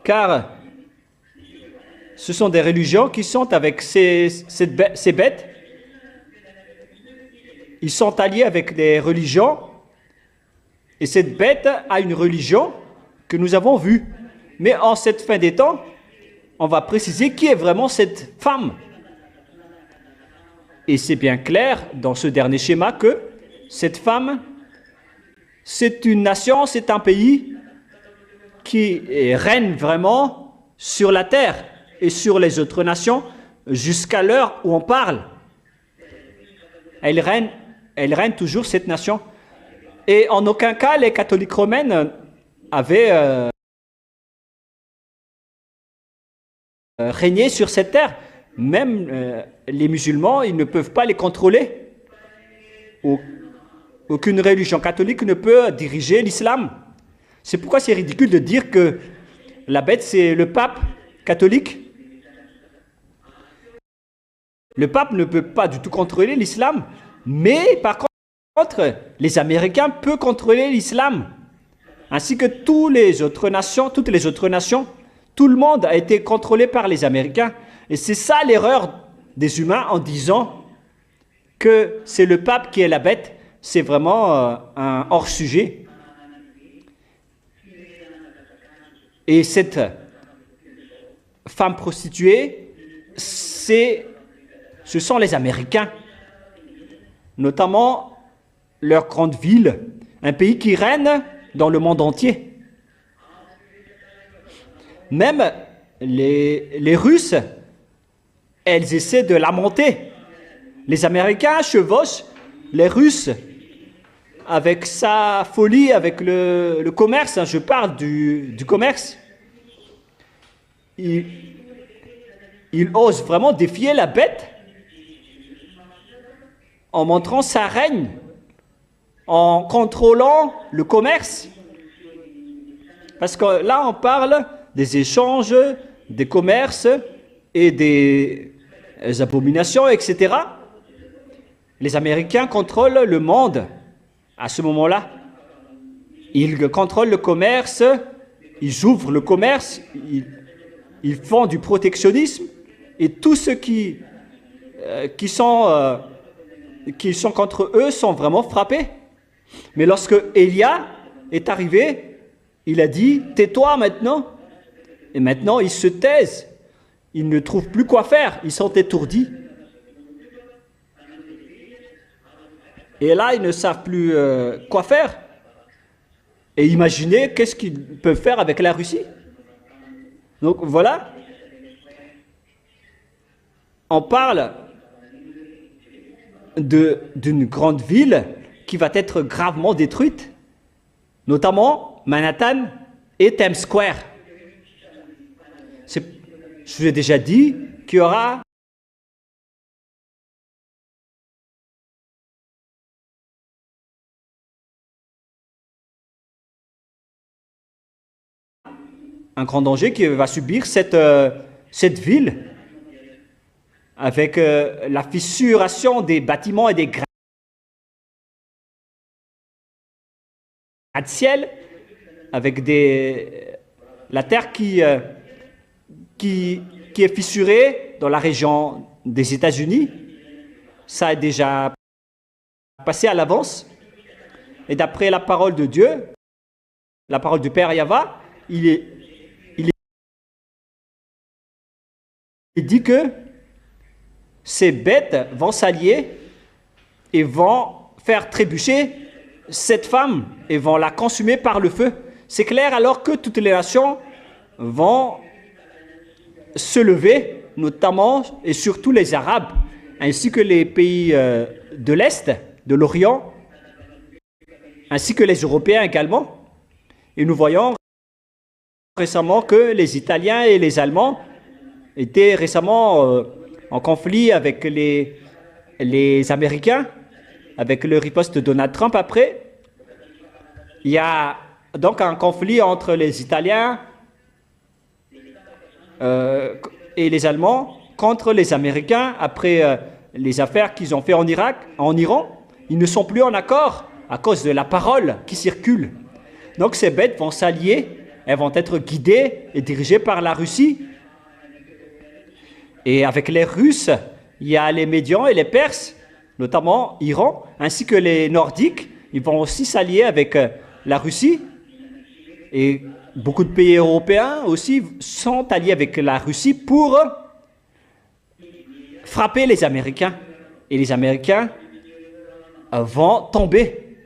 Car ce sont des religions qui sont avec ces bêtes. Ils sont alliés avec des religions. Et cette bête a une religion que nous avons vue. Mais en cette fin des temps, on va préciser qui est vraiment cette femme. Et c'est bien clair dans ce dernier schéma que cette femme, c'est une nation, c'est un pays qui règne vraiment sur la terre et sur les autres nations jusqu'à l'heure où on parle. Elle règne toujours, cette nation. Et en aucun cas, les catholiques romains avaient régné sur cette terre. Même les musulmans, ils ne peuvent pas les contrôler. Aucune religion catholique ne peut diriger l'islam. C'est pourquoi c'est ridicule de dire que la bête, c'est le pape catholique. Le pape ne peut pas du tout contrôler l'islam. Mais par contre, les Américains peuvent contrôler l'islam. Ainsi que toutes les autres nations, tout le monde a été contrôlé par les Américains. Et c'est ça l'erreur des humains en disant que c'est le pape qui est la bête. C'est vraiment un hors-sujet. Et cette femme prostituée, ce sont les Américains. Notamment leur grande ville, un pays qui règne dans le monde entier. Même les Russes, elles essaient de la monter. Les Américains chevauchent les Russes avec sa folie, avec le commerce. Je parle du commerce. Il ose vraiment défier la bête en montrant sa règne, en contrôlant le commerce. Parce que là, on parle des échanges, des commerces et des abominations, etc. Les Américains contrôlent le monde à ce moment-là. Ils contrôlent le commerce, ils ouvrent le commerce, ils font du protectionnisme et tous ceux qui sont contre eux sont vraiment frappés. Mais lorsque Élia est arrivé, il a dit « Tais-toi maintenant ». Et maintenant, ils se taisent. Ils ne trouvent plus quoi faire. Ils sont étourdis. Et là, ils ne savent plus quoi faire. Et imaginez qu'est-ce qu'ils peuvent faire avec la Russie. Donc voilà. On parle d'une grande ville qui va être gravement détruite, notamment Manhattan et Times Square. Je vous ai déjà dit qu'il y aura un grand danger qui va subir cette ville avec la fissuration des bâtiments et des gratte-ciel, avec la terre qui est fissurée dans la région des États-Unis. Ça a déjà passé à l'avance. Et d'après la parole de Dieu, la parole du Père Yahva, il dit que ces bêtes vont s'allier et vont faire trébucher cette femme et vont la consumer par le feu. C'est clair alors que toutes les nations vont se lever, notamment et surtout les Arabes, ainsi que les pays de l'Est, de l'Orient, ainsi que les Européens également. Et nous voyons récemment que les Italiens et les Allemands étaient récemment en conflit avec les Américains, avec le riposte de Donald Trump après. Il y a donc un conflit entre les Italiens et les Allemands contre les Américains après les affaires qu'ils ont fait en Irak, en Iran. Ils ne sont plus en accord à cause de la parole qui circule. Donc ces bêtes vont s'allier, elles vont être guidées et dirigées par la Russie. Et avec les Russes, il y a les Médians et les Perses, notamment Iran, ainsi que les Nordiques. Ils vont aussi s'allier avec la Russie. Et beaucoup de pays européens aussi sont alliés avec la Russie pour frapper les Américains. Et les Américains vont tomber.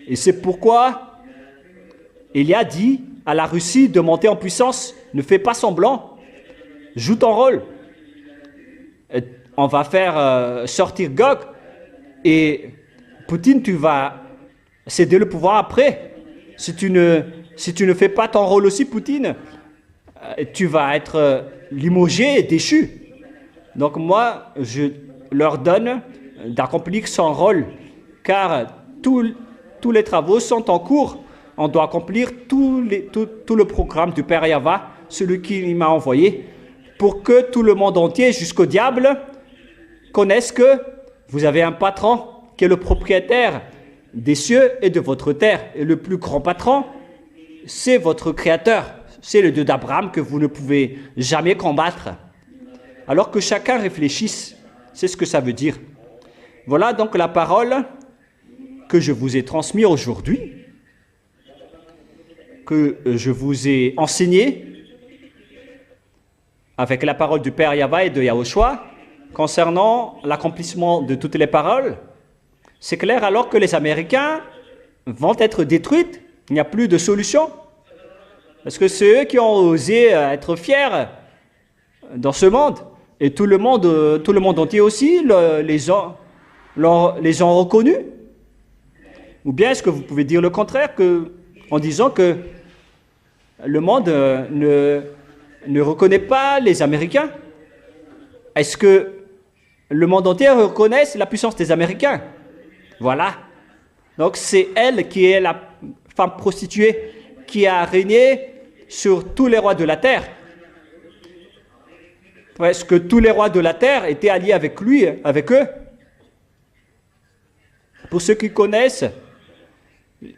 Et c'est pourquoi il a dit à la Russie de monter en puissance. Ne fais pas semblant. Joue ton rôle. On va faire sortir Gog. Et Poutine, tu vas céder le pouvoir après. Si tu ne fais pas ton rôle aussi, Poutine, tu vas être limogé et déchu. Donc moi, je leur donne d'accomplir son rôle, car tous les travaux sont en cours. On doit accomplir tout le programme du Père Yahva, celui qui m'a envoyé, pour que tout le monde entier, jusqu'au diable, connaisse que vous avez un patron qui est le propriétaire des cieux et de votre terre. Et le plus grand patron, c'est votre Créateur. C'est le Dieu d'Abraham que vous ne pouvez jamais combattre. Alors que chacun réfléchisse, c'est ce que ça veut dire. Voilà donc la parole que je vous ai transmise aujourd'hui, que je vous ai enseignée avec la parole du Père Yahva et de Yahushua concernant l'accomplissement de toutes les paroles. C'est clair alors que les Américains vont être détruits, il n'y a plus de solution. Parce que c'est eux qui ont osé être fiers dans ce monde. Et tout le monde entier aussi les ont reconnus? Ou bien est-ce que vous pouvez dire le contraire en disant que le monde ne reconnaît pas les Américains? Est-ce que le monde entier reconnaît la puissance des Américains? Voilà. Donc c'est elle qui est la femme prostituée qui a régné sur tous les rois de la terre. Presque tous les rois de la terre étaient alliés avec lui, avec eux. Pour ceux qui connaissent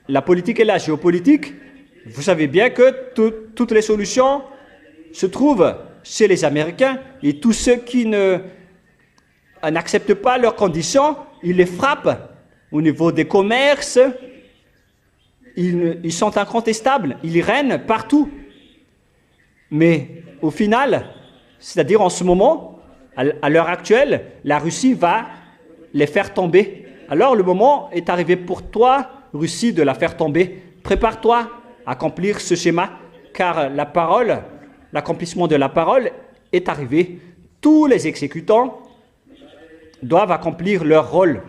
la politique et la géopolitique, vous savez bien que toutes les solutions se trouvent chez les Américains, et tous ceux qui n'acceptent pas leurs conditions, ils les frappent au niveau des commerces. Ils sont incontestables, ils règnent partout. Mais au final, c'est-à-dire en ce moment, à l'heure actuelle, la Russie va les faire tomber. Alors le moment est arrivé pour toi, Russie, de la faire tomber. Prépare-toi à accomplir ce schéma, car la parole, l'accomplissement de la parole est arrivé. Tous les exécutants doivent accomplir leur rôle.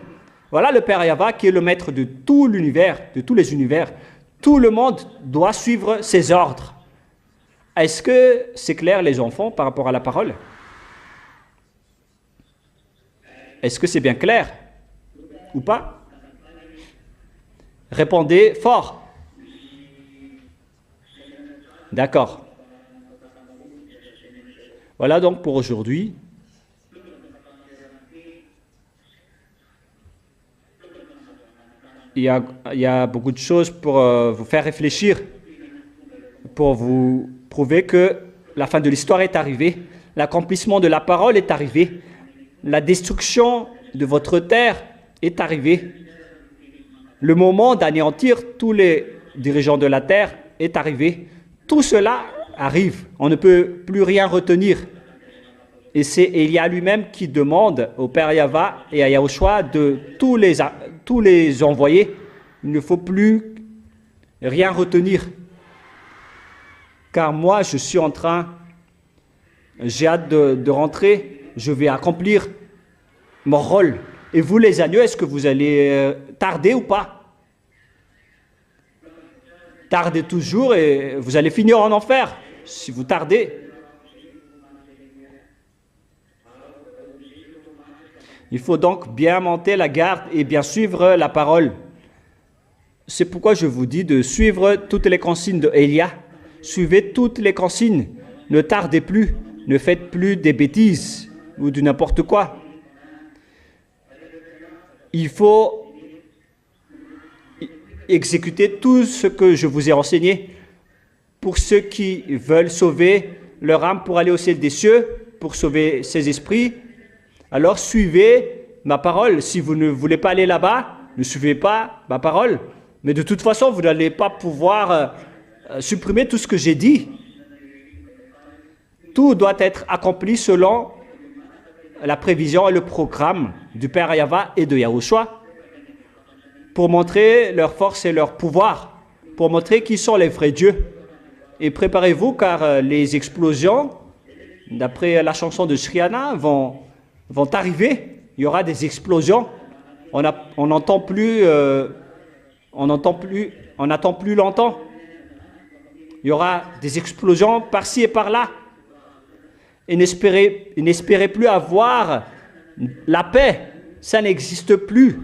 Voilà le Père Yahva qui est le maître de tout l'univers, de tous les univers. Tout le monde doit suivre ses ordres. Est-ce que c'est clair, les enfants, par rapport à la parole? Est-ce que c'est bien clair ou pas? Répondez fort. D'accord. Voilà donc pour aujourd'hui. Il y a beaucoup de choses pour vous faire réfléchir, pour vous prouver que la fin de l'histoire est arrivée, l'accomplissement de la parole est arrivé, la destruction de votre terre est arrivée, le moment d'anéantir tous les dirigeants de la terre est arrivé. Tout cela arrive, on ne peut plus rien retenir. Et c'est Élia lui-même qui demande au Père Yahva et à Yahushua de tous les envoyer. Il ne faut plus rien retenir. Car moi, je suis en train, j'ai hâte de rentrer, je vais accomplir mon rôle. Et vous, les agneaux, est-ce que vous allez tarder ou pas? Tardez toujours et vous allez finir en enfer si vous tardez. Il faut donc bien monter la garde et bien suivre la parole. C'est pourquoi je vous dis de suivre toutes les consignes de Élia. Suivez toutes les consignes. Ne tardez plus. Ne faites plus des bêtises ou de n'importe quoi. Il faut exécuter tout ce que je vous ai enseigné. Pour ceux qui veulent sauver leur âme pour aller au ciel des cieux, pour sauver ses esprits, alors suivez ma parole. Si vous ne voulez pas aller là-bas, ne suivez pas ma parole. Mais de toute façon, vous n'allez pas pouvoir supprimer tout ce que j'ai dit. Tout doit être accompli selon la prévision et le programme du Père Yahva et de Yahushua pour montrer leur force et leur pouvoir, pour montrer qui sont les vrais dieux. Et préparez-vous car les explosions, d'après la chanson de Shriana, vont arriver. Il y aura des explosions. On n'attend plus longtemps. Il y aura des explosions par-ci et par-là. Et n'espérez plus avoir la paix. Ça n'existe plus.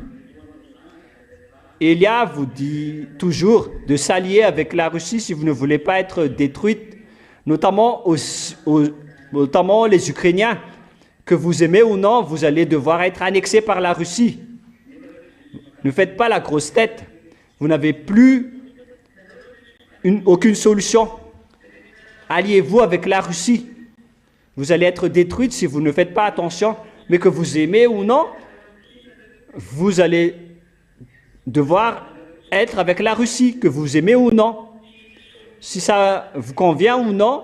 Élia vous dit toujours de s'allier avec la Russie si vous ne voulez pas être détruite, notamment les Ukrainiens. Que vous aimez ou non, vous allez devoir être annexé par la Russie. Ne faites pas la grosse tête. Vous n'avez plus aucune solution. Alliez-vous avec la Russie. Vous allez être détruite si vous ne faites pas attention. Mais que vous aimez ou non, vous allez devoir être avec la Russie, que vous aimez ou non. Si ça vous convient ou non,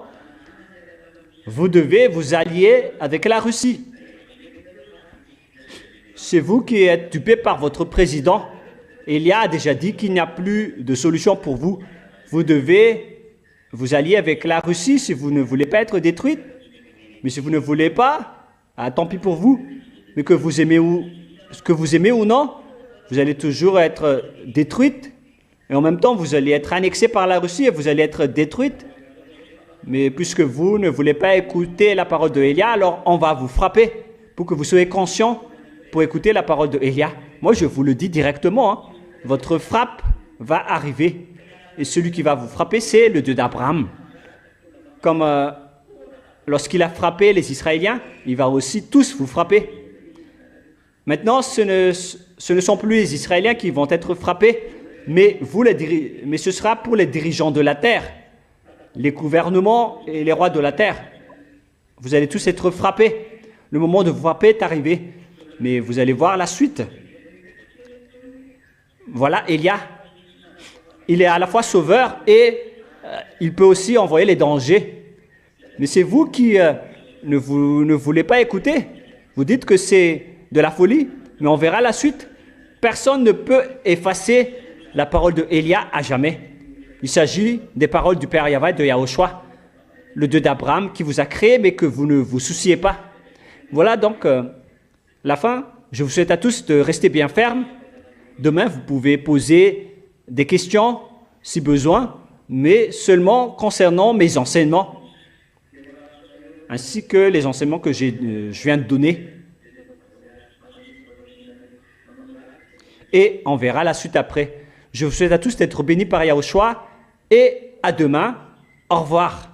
vous devez vous allier avec la Russie. C'est vous qui êtes dupé par votre président. Élia a déjà dit qu'il n'y a plus de solution pour vous. Vous devez vous allier avec la Russie si vous ne voulez pas être détruite. Mais si vous ne voulez pas, ah, tant pis pour vous. Mais que vous aimez ou non, vous allez toujours être détruite. Et en même temps, vous allez être annexé par la Russie et vous allez être détruite. Mais puisque vous ne voulez pas écouter la parole de Élia, alors on va vous frapper pour que vous soyez conscient pour écouter la parole de Élia. Moi, je vous le dis directement, hein, votre frappe va arriver. Et celui qui va vous frapper, c'est le Dieu d'Abraham. Comme lorsqu'il a frappé les Israéliens, il va aussi tous vous frapper. Maintenant, ce ne sont plus les Israéliens qui vont être frappés, mais ce sera pour les dirigeants de la terre, les gouvernements et les rois de la terre. Vous allez tous être frappés. Le moment de vous frapper est arrivé, mais vous allez voir la suite. Voilà, Élia, il est à la fois sauveur et il peut aussi envoyer les dangers. Mais c'est vous qui ne voulez pas écouter. Vous dites que c'est de la folie, mais on verra la suite. Personne ne peut effacer la parole de Élia à jamais. Il s'agit des paroles du Père Yahweh de Yahushua, le Dieu d'Abraham qui vous a créé, mais que vous ne vous souciez pas. Voilà donc la fin. Je vous souhaite à tous de rester bien fermes. Demain, vous pouvez poser des questions si besoin, mais seulement concernant mes enseignements, ainsi que les enseignements que je viens de donner. Et on verra la suite après. Je vous souhaite à tous d'être bénis par Yahushua et à demain. Au revoir.